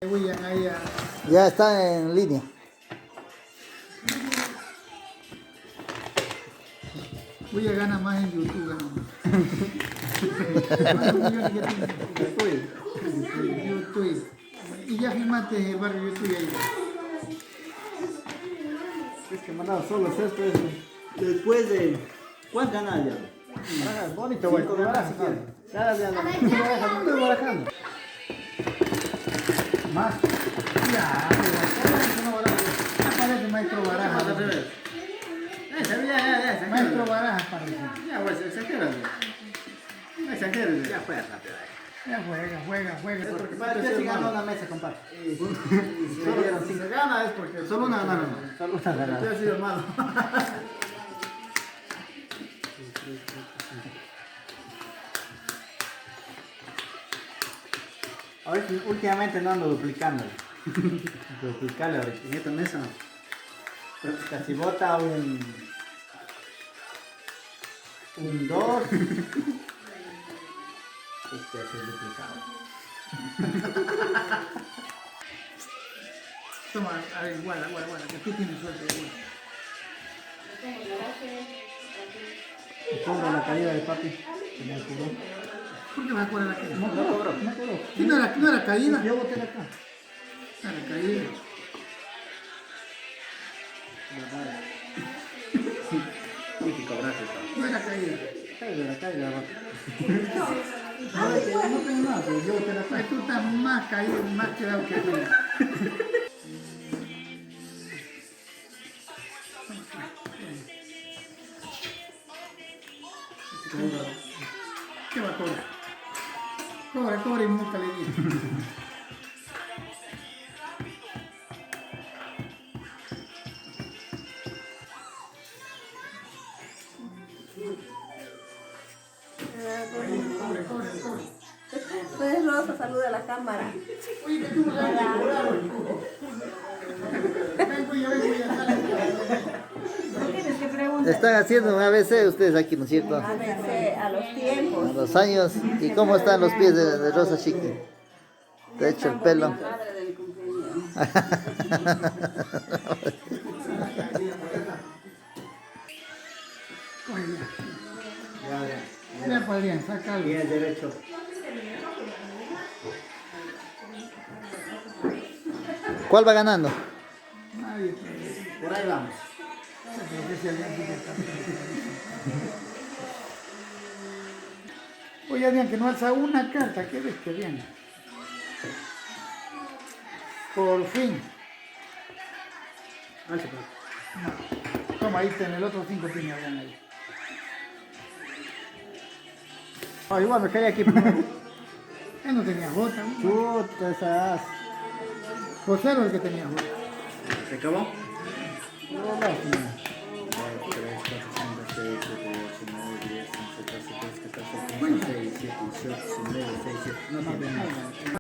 William ahí Ya está en línea. William gana más en YouTube, gana más. ¿Cuántos millones ya tiene? YouTube. Y ya firmaste el barrio YouTube ahí. Es que mandaba solo esto, después de... ¿Cuánto ganas ya? Bonito, güey. Cinco ganas, si quieres. Ya. No estoy barajando. Más. Ya, parece maestro Baraja. Maestro Baraja parece. Ya, pues, exagérate. Exagérate. Ya juega. Ya juega. Porque para ti sí ganó la mesa, compadre. Si se gana es porque solo una ganaron. Solo una ganaron. Usted ha sido malo. A ver, últimamente no ando duplicándole. Duplicarle ahorita. En esta mesa. Casi bota un 2. Este es el duplicado. Toma, a ver, guarda, que tú tienes suerte. Cobra la caída de papi. Que me curó. ¿Por qué me acuerdo la caída? No cobró. ¿Sí no era caída? Yo boté de acá. No era caída. Hay que cobrarse eso. No era caída. Caída. No tengo nada, pero yo boté de acá. Pues tú estás más caído, más quedado que tú. ¿Qué va a cobrar? Cobra y nunca le digo. Cobre. Pues Rosa, saluda a la cámara. Oye, que tú me vas a cobrar, oye. Vengo ya, sale. ¿No tienes que preguntar? Están haciendo un ABC ustedes aquí, ¿no es cierto? A veces, a los A tiempos. los años. ¿Y cómo están los pies de Rosa Chiqui? Te ha hecho el pelo. Madre del cumpleaños. Ya podrían sacarlo. Bien derecho. ¿Cuál va ganando? Nadie. Por ahí vamos. Oye, Adrián, que no alza una carta, ¿qué ves que bien? Por fin. Alce, pues. No. Toma, ahí está, en el otro 5 tiene Adrián ahí. Oh, igual me caí aquí primero. Él no tenía jota. Chuta, esas. José era el que tenía jota. ¿Se acabó? No, lástima. 2, 3, 4, 5, 6, 7, 8, 9, 10, 11, 12, 13, 14, 15, 16, 17, 18, 19, 6, 7. No,